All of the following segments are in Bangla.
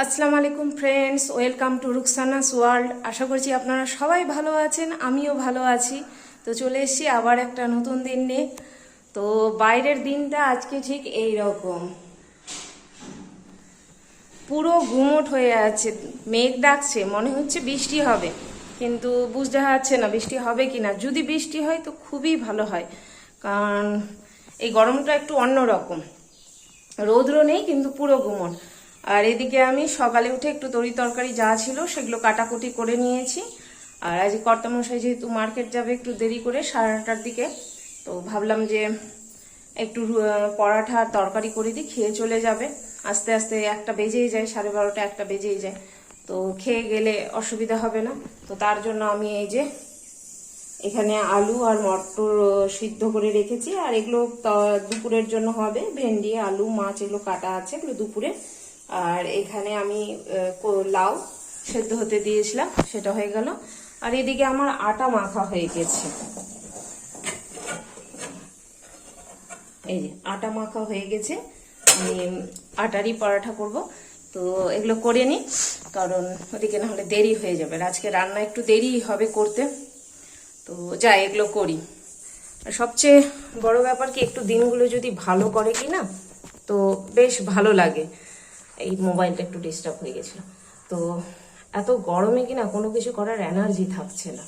আসসালামু আলাইকুম ফ্রেন্ডস, ওয়েলকাম টু রুকসানাস ওয়ার্ল্ড। আশা করছি আপনারা সবাই ভালো আছেন, আমিও ভালো আছি। তো চলে এসেছি আবার একটা নতুন দিন নিয়ে। তো বাইরের দিনটা আজকে ঠিক এই রকম, পুরো গুমোট হয়ে আছে, মেঘ ডাকছে, মনে হচ্ছে বৃষ্টি হবে, কিন্তু বুঝতে পারছে না বৃষ্টি হবে কি না। যদি বৃষ্টি হয় তো খুবই ভালো হয়, কারণ এই গরমটা একটু অন্যরকম। রৌদ্র নেই কিন্তু পুরো গুমোট। আর এদিকে আমি সকালে উঠে একটু তরি তরকারি যা ছিল সেগুলো কাটাকুটি করে নিয়েছি। আর আজ কর্তামশাই যেহেতু মার্কেট যাবে একটু দেরি করে 9:30টার দিকে, তো ভাবলাম যে একটু পরাঠা আর তরকারি করে দিই, খেয়ে চলে যাবে। আস্তে আস্তে একটা বেজেই যায়, 12:30 একটা বেজেই যায়, তো খেয়ে গেলে অসুবিধা হবে না। তো তার জন্য আমি এই যে এখানে আলু আর মটর সিদ্ধ করে রেখেছি, আর এগুলো দুপুরের জন্য হবে। ভেন্ডি, আলু, মাছ এগুলো কাটা আছে, এগুলো দুপুরে। আর এখানে আমি লাউ সেদ্ধ হতে দিয়েছিলাম, সেটা হয়ে গেল। আর এদিকে আমার আটা মাখা হয়ে গেছে, এই যে আটা মাখা হয়ে গেছে। আমি আটারই পরাঠা করব, তো এগুলো করে নিই, কারণ ওদিকে না হলে দেরি হয়ে যাবে। আজকে রান্না একটু দেরি হবে করতে, তো যাই এগুলো করি। আর সবচেয়ে বড় ব্যাপার কি, একটু দিনগুলো যদি ভালো করে কি না, তো বেশ ভালো লাগে। এই মোবাইলটা একটু ডিস্টার্ব হয়ে গেছিল, তো এত গরমে কিনা কোনো কিছু করার এনার্জি থাকছে না,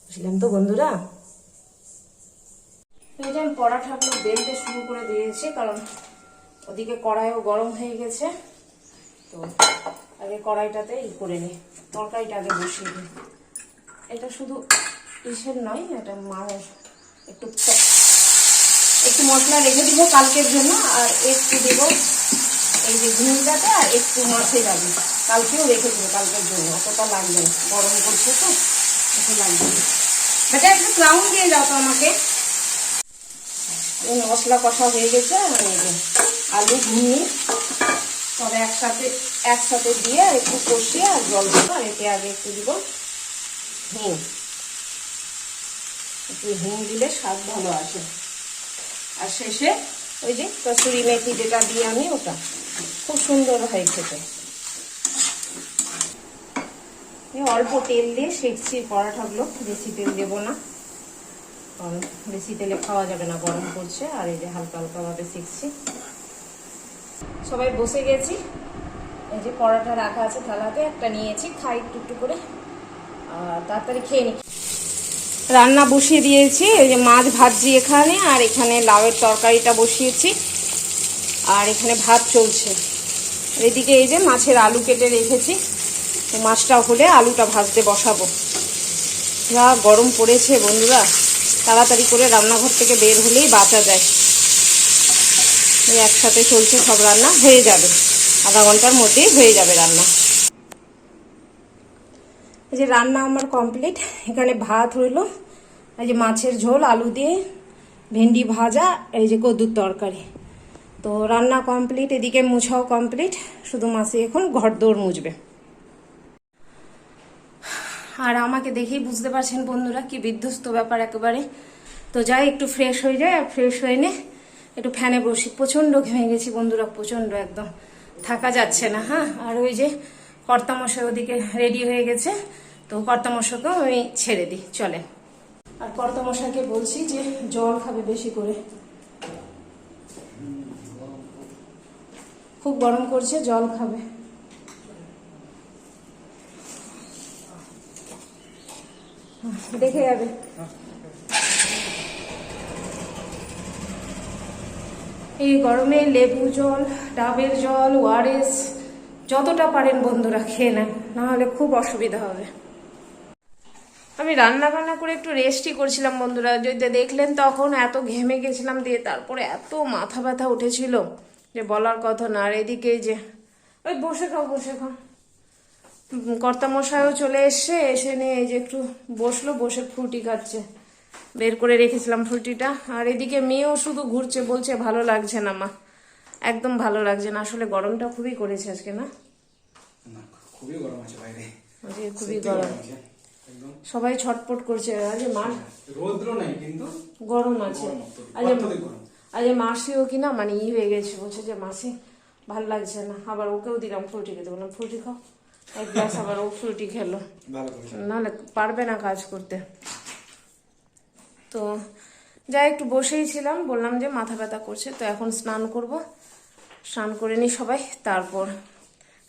বুঝলেন তো বন্ধুরা। এই যে আমি পরাঠাগুলো বেলতে শুরু করে দিয়েছি, কারণ ওদিকে কড়াইও গরম হয়ে গেছে। তো আগে কড়াইটাতে করে নিই, তরকারিটা আগে বসিয়ে দিই। এটা শুধু ইসের নয়, এটা মায়ের একটু একটু মশলা রেখে দিব কালকের জন্য, আর একটু দেব এই যে ঘুমিটাতে, আর একটু মাছে যাবে, কালকেও রেখে দেবো কালকের জন্য, অতটা লাগবে না, গরম করছে তো অত লাগবে না। বেটা একটু ক্রাউন দিয়ে যাও তো আমাকে। মশলা কষা হয়ে গেছে, এই যে আলু ঘুমিয়ে সব একসাথে দিয়ে একটু কষিয়ে আর জল দেবো। আর এতে আগে একটু দিব হিং, একটু হিং দিলে স্বাদ ভালো আসে। আর শেষে ওই যে কসুরি মেথি যেটা দিয়ে আমি, ওটা খুব সুন্দর হয় খেতে। অল্প তেল দিয়ে সেঁকছি পরাঠাগুলো, বেশি তেল দেবো না, কারণ বেশি তেলে খাওয়া যাবে না, গরম করছে। আর এই যে হালকা হালকাভাবে সেঁকছি। সবাই বসে গেছি, এই যে পরাঠা রাখা আছে থালাতে, একটা নিয়েছি, খাই একটু একটু করে, আর তাড়াতাড়ি খেয়ে নিই। রান্না বসিয়ে দিয়েছি, এই যে মাছ ভাজছি এখানে, আর এখানে লাউয়ের তরকারিটা বসিয়েছি, আর এখানে ভাত চলছে। এদিকে এই যে মাছের আলু কেটে রেখেছি, তো মাছটা হলে আলুটা ভাজতে বসাবো। যা গরম পড়েছে বন্ধুরা, তাড়াতাড়ি করে রান্নাঘর থেকে বের হলেই বাঁচা যায়। এই একসাথে চলছে, সব রান্না হয়ে যাবে, আধা ঘন্টার মধ্যেই হয়ে যাবে রান্না। এই যে রান্না আমার কমপ্লিট, এখানে ভাত হইলো, এই যে মাছের ঝোল, আলু দিয়ে ভেন্ডি ভাজা, এই যে কদ্দুর তরকারি। তো রান্না কমপ্লিট, এদিকে মুছাও কমপ্লিট, শুধু মাসি এখন ঘর দৌড় মুছবে। আর আমাকে দেখেই বুঝতে পারছেন বন্ধুরা কি বিধ্বস্ত ব্যাপার একেবারে। তো যাই একটু ফ্রেশ হয়ে যায়, আর ফ্রেশ হয়ে নে একটু ফ্যানে বসি। প্রচণ্ড ঘেমে গেছি বন্ধুরা, প্রচণ্ড, একদম থাকা যাচ্ছে না। হ্যাঁ, আর ওই যে কর্তামশাই ওদিকে রেডি হয়ে গেছে, তো কর্তামশাকেও আমি ছেড়ে দিই, চলে। আর কর্তামশাইকে বলছি যে জল খাবে বেশি করে, খুব গরম করছে, জল খাবে। দেখে যাবে। এই গরমে লেবু জল, ডাবের জল, ওআরএস যতটা পারেন বন্ধুরা খেয়ে নেন, নাহলে খুব অসুবিধা হবে। আমি রান্না বান্না করে একটু রেস্টই করছিলাম বন্ধুরা, যদি দেখলেন তখন এত ঘেমে গেছিলাম, দিয়ে তারপরে এত মাথা ব্যথা উঠেছিল যে বলার কথা না। আর এদিকে যে ওই বসে খাও বসে খাও, কর্তামশাইও চলে এসে নিয়ে এই যে একটু বসলো, বসে ফ্রুটি খাচ্ছে, বের করে রেখেছিলাম ফ্রুটিটা। আর এদিকে মেয়েও শুধু ঘুরছে, বলছে ভালো লাগছে না মা, একদম ভালো লাগছে না। আসলে গরমটা খুবই করেছে আজকে, না খুবই গরম আছে বাইরে, খুবই গরম, সবাই ছটপট করছে। আজ রোদ্র নাই কিন্তু গরম আছে। আজ মাসিও কিনা মানে হয়ে গেছে, বলছে যে মাসি ভালো লাগছে না। আবার ওকেও দিলাম ফ্রুটি খেতে, বললাম ফ্রুটি খাও, এক গ্লাস আবার ও ফ্রুটি খেলো, ভালো করেছো। নাহলে পারবে না কাজ করতে। তো যাই একটু বসেই ছিলাম, বললাম যে মাথা ব্যথা করছে, তো এখন স্নান করব, স্নান করে নিই সবাই, তারপর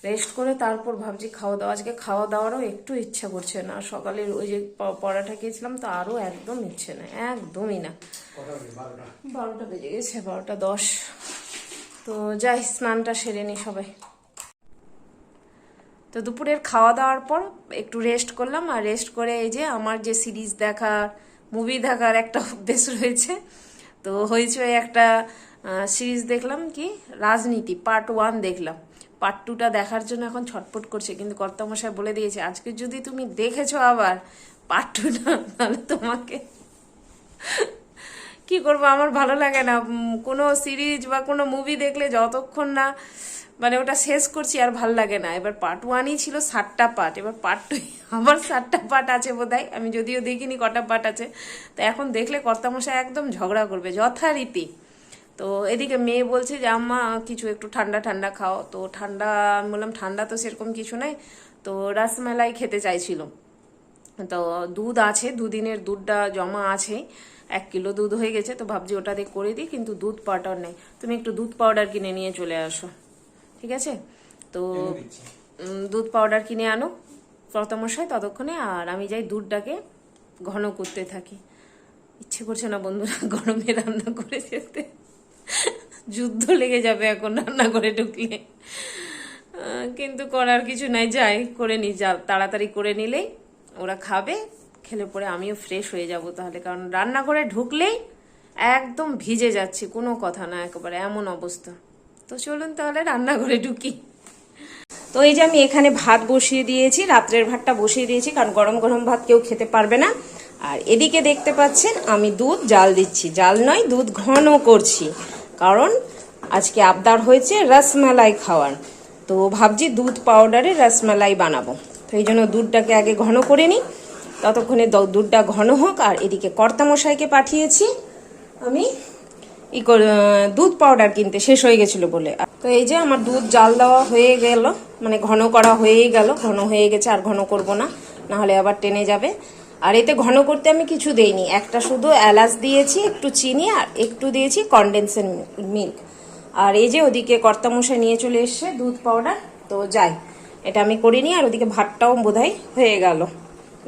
রেস্ট করে তারপর ভাবছি খাওয়া দাওয়া। আজকে খাওয়া দাওয়ারও একটু ইচ্ছা করছে না, সকালের ওই যে পরাঠা খেয়েছিলাম তো আরও একদম ইচ্ছে না, একদমই না। কটা বাজে? 12টা। 12টা বেজে গেছে, 12টা 10। তো যাই স্নানটা সেরে নিই সবাই। তো দুপুরের খাওয়া দাওয়ার পর একটু রেস্ট করলাম, আর রেস্ট করে এই যে আমার যে সিরিজ দেখার, মুভি দেখার একটা অভ্যেস রয়েছে, তো হইচই একটা সিরিজ দেখলাম, কি রাজনীতি পার্ট 1 দেখলাম। পার্ট 2টা দেখার জন্য এখন ছটফট করছে, কিন্তু কর্তামশাই বলে দিয়েছে আজকে যদি তুমি দেখেছো আবার পার্ট 2টা, তাহলে তোমাকে কি করবো, আমার ভালো লাগে না কোনো সিরিজ বা কোনো মুভি দেখলে যতক্ষণ না মানে ওটা শেষ করছি আর ভাল লাগে না। এবার পার্ট 1ই ছিল 7টা পার্ট, এবার পার্ট 2 আবার 7টা পার্ট আছে বোধহয়, আমি যদিও দেখিনি কটা পার্ট আছে। তো এখন দেখলে কর্তামশাই একদম ঝগড়া করবে যথারীতি। তো এদিকে মেয়ে বলছে যে আম্মা কিছু একটু ঠান্ডা ঠান্ডা খাও, তো ঠান্ডা আমি বললাম ঠান্ডা তো সেরকম কিছু নাই, তো রসমালাই খেতে চাইছিল। তো দুধ আছে, দুদিনের দুধটা জমা আছে, 1 কিলো দুধ হয়ে গেছে, তো ভাবছি ওটা দিয়ে করে দিই, কিন্তু দুধ পাউডার নেই। তুমি একটু দুধ পাউডার কিনে নিয়ে চলে আসো, ঠিক আছে? তো এনে দিচ্ছি। দুধ পাউডার কিনে আনো কর্তামশাই ততক্ষণে, আর আমি যাই দুধটাকে ঘন করতে থাকি। ইচ্ছে করছে না বন্ধুরা গরমে রান্না করে যেতে, যুদ্ধ লেগে যাবে এখন রান্না করে ঢুকলে, কিন্তু করার কিছু নাই, যাই করে নি, যা তাড়াতাড়ি করে নিলেই ওরা খাবে, খেলে পরে আমিও ফ্রেশ হয়ে যাব তাহলে, কারণ রান্না করে ঢুকলেই একদম ভিজে যাচ্ছি, কোনো কথা না, একেবারে এমন অবস্থা। তো চলুন তাহলে রান্নাঘরে ঢুকি। তো এই যে আমি এখানে ভাত বসিয়ে দিয়েছি, রাত্রের ভাতটা বসিয়ে দিয়েছি, কারণ গরম গরম ভাত কেউ খেতে পারবে না। আর এদিকে দেখতে পাচ্ছেন আমি দুধ জাল দিচ্ছি, জাল নয় দুধ ঘন করছি, কারণ আজকে আবদার হয়েছে রসমালাই খাওয়ার। তো ভাবছি দুধ পাউডারে রসমালাই বানাবো, তো এই জন্য দুধটাকে আগে ঘন করে নিই, ততক্ষণে দুধটা ঘন হোক। আর এদিকে কর্তামশাইকে পাঠিয়েছি আমি দুধ পাউডার কিনতে, শেষ হয়ে গেছিল বলে। তো এই যে আমার দুধ জাল দেওয়া হয়ে গেল, মানে ঘন করা হয়েই গেল, ঘন হয়ে গেছে, আর ঘন করব না, না হলে আবার টেনে যাবে। আর এতে ঘন করতে আমি কিছু দেইনি, একটা শুধু এলাচ দিয়েছি, একটু চিনি, আর একটু দিয়েছি কনডেন্সের মিল্ক। আর এই যে ওদিকে কর্তামশাই নিয়ে চলে এসছে দুধ পাউডার, তো যাই এটা আমি করিনি। আর ওদিকে ভাতটাও বোধহয় হয়ে গেল,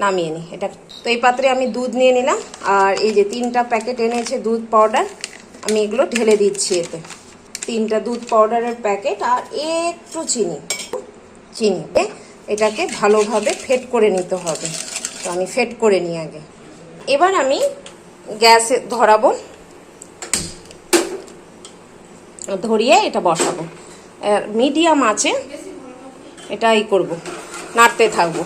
নামিয়ে নিই এটা। তো এই পাত্রে আমি দুধ নিয়ে নিলাম, আর এই যে 3টা প্যাকেট এনেছে দুধ পাউডার, আমি এগুলো ঢেলে দিচ্ছি এতে। 3টা দুধ পাউডারের প্যাকেট আর একটু চিনি এটাকে ভালোভাবে ফেট করে নিতে হবে। তো আমি ফেট করে নিই আগে। এবার আমি গ্যাসে ধরাবো, ধরিয়ে এটা বসাবো মিডিয়াম আছে, এটাই করব, নাড়তে থাকবো।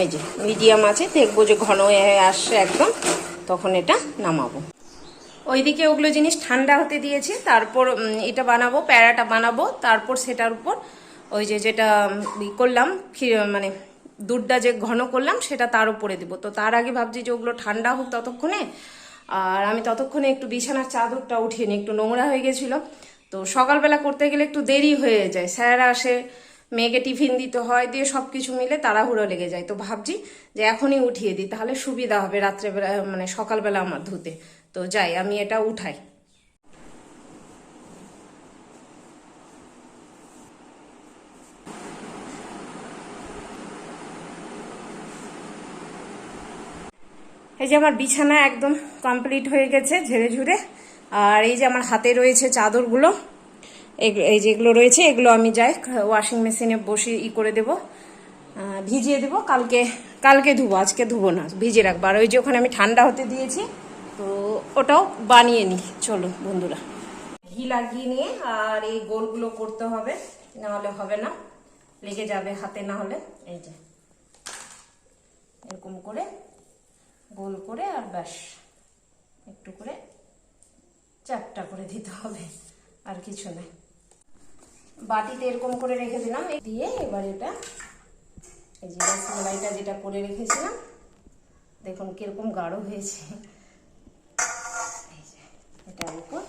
এই যে মিডিয়াম আছে, দেখবো যে ঘন হয়ে আসছে একদম, তখন এটা নামাবো। ওইদিকে ওগুলো জিনিস ঠান্ডা হতে দিয়েছি, তারপর এটা বানাবো, প্যারাটা বানাবো, তারপর সেটার উপর ওই যে যেটা করলাম মানে দুধটা যে ঘন করলাম সেটা তার উপরে দেবো। তো তার আগে ভাবছি যে ওগুলো ঠান্ডা হোক ততক্ষণে, আর আমি ততক্ষণে একটু বিছানার চাদরটা উঠিয়ে নিই, একটু নোংরা হয়ে গেছিলো। তো সকালবেলা করতে গেলে একটু দেরি হয়ে যায়, স্যারেরা আসে, মেয়েকে টিফিন দিতে হয়, দিয়ে সব কিছু মিলে তাড়াহুড়ো লেগে যায়। তো ভাবছি যে এখনই উঠিয়ে দিই, তাহলে সুবিধা হবে রাত্রেবেলা মানে সকালবেলা আমার ধুতে। তো যাই আমি এটা উঠাই। এই যে আমার বিছানা একদম কমপ্লিট হয়ে গেছে ঝেড়ে ঝুড়ে। আর এই যে আমার হাতে রয়েছে চাদরগুলো, এই যেগুলো রয়েছে এগুলো আমি যাই ওয়াশিং মেশিনে বসে করে দেবো, ভিজিয়ে দেবো, কালকে ধুবো, আজকে ধুবো না, ভিজিয়ে রাখবো। আর ওই যে ওখানে আমি ঠান্ডা হতে দিয়েছি, তো ওটাও বানিয়ে নিই। চলো বন্ধুরা, ঘি লাগিয়ে নিয়ে আর এই গোলগুলো করতে হবে, না হলে হবে না, লেগে যাবে হাতে না হলে। এই যে এরকম করে গোল করে, আর ব্যাস একটু করে 4টা করে দিতে হবে, আর কিছু নাই। বাটিতে এরকম করে রেখে দিলাম, দিয়ে এবার এটা এই যে রসমালাইটা যেটা করে রেখেছিলাম, দেখুন কিরকম গাঢ় হয়েছে, এই যে এটার উপর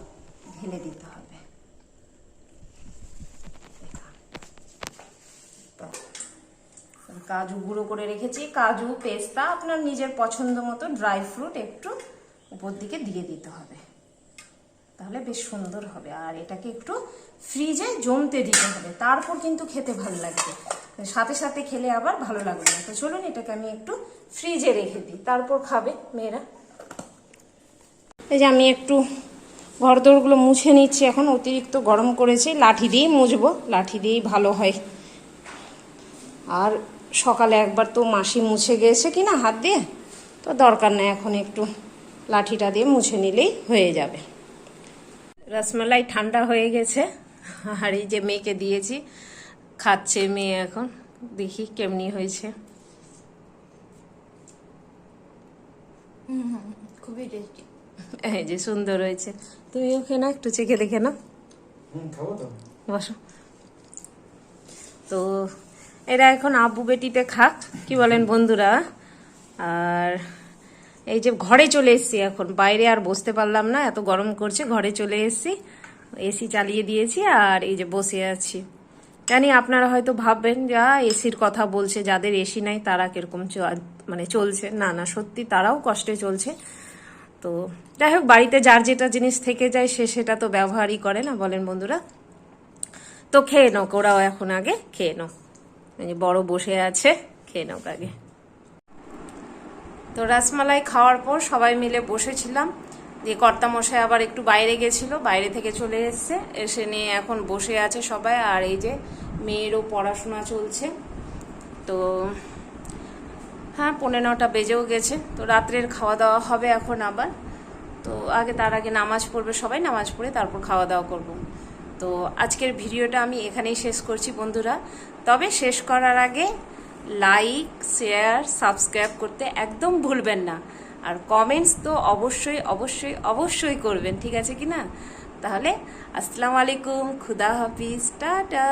ঢেলে দিতে হবে। কাজু গুঁড়ো করে রেখেছি, কাজু পেস্তা আপনার নিজের পছন্দ মতো ড্রাই ফ্রুট একটু উপর দিকে দিয়ে দিতে হবে, তাহলে বেশ সুন্দর হবে। আর এটাকে একটু ফ্রিজে জমতে দিতে হবে, তারপর কিন্তু খেতে ভালো লাগবে, সাথে সাথে খেলে আবার ভালো লাগবে না। তো চলুন এটাকে আমি একটু ফ্রিজে রেখে দিই, তারপর খাবে মেয়েরা। এই যে আমি একটু ঘরদোরগুলো মুছে নিচ্ছি, এখন অতিরিক্ত গরম করেছি, লাঠি দিয়েই মুছবো, লাঠি দিয়েই ভালো হয়। আর সকালে একবার তো মাসি মুছে গিয়েছে কিনা হাত দিয়ে, তো দরকার নেই, এখন একটু লাঠিটা দিয়ে মুছে নিলেই হয়ে যাবে। রসমালাই ঠান্ডা হয়ে গেছে, আর এই যে মেয়েকে দিয়েছি, খাচ্ছে মেয়ে এখন, দেখি কেমনি হয়েছে। খুবই টেস্টি। এই যে সুন্দর হয়েছে, তুমি ওকে না একটু চেখে দেখে নাও। খাবো তো। বসো। তো এরা এখন আব্বু বেটিতে খাক, কি বলেন বন্ধুরা? আর এই যে ঘরে চলে এসেছি এখন, বাইরে আর বসতে পারলাম না, এত গরম করছে, ঘরে চলে এসেছি, এসি চালিয়ে দিয়েছি আর এই যে বসে আছি। জানি আপনারা হয়তো ভাববেন যা এসির কথা বলছে, যাদের এসি নাই তারা কিরকম মানে চলছে, না না সত্যি তারাও কষ্টে চলছে। তো যাই হোক, বাড়িতে যার যেটা জিনিস থেকে যায় সে সেটা তো ব্যবহারই করে না, বলেন বন্ধুরা? তো খেয়ে নাও, ওরাও এখন আগে খেয়ে নাও, এই যে বড় বসে আছে, খেয়ে নাও আগে। তো রসমালাই খাওয়ার পর সবাই মিলে বসেছিলাম, দিয়ে কর্তামশাই আবার একটু বাইরে গেছিল, বাইরে থেকে চলে এসছে, এসে নিয়ে এখন বসে আছে সবাই। আর এই যে মেয়েরও পড়াশোনা চলছে। তো হ্যাঁ, 9:15 বেজেও গেছে, তো রাত্রের খাওয়া দাওয়া হবে এখন আবার। তো তার আগে নামাজ পড়বে সবাই, নামাজ পড়ে তারপর খাওয়া দাওয়া করব। তো আজকের ভিডিওটা আমি এখানেই শেষ করছি বন্ধুরা, তবে শেষ করার আগে লাইক শেয়ার সাবস্ক্রাইব করতে একদম ভুলবেন না, আর কমেন্টস তো অবশ্যই অবশ্যই অবশ্যই করবেন, ঠিক আছে কি না? তাহলে আসসালামু আলাইকুম, খুদা হাফিজ, টাটা।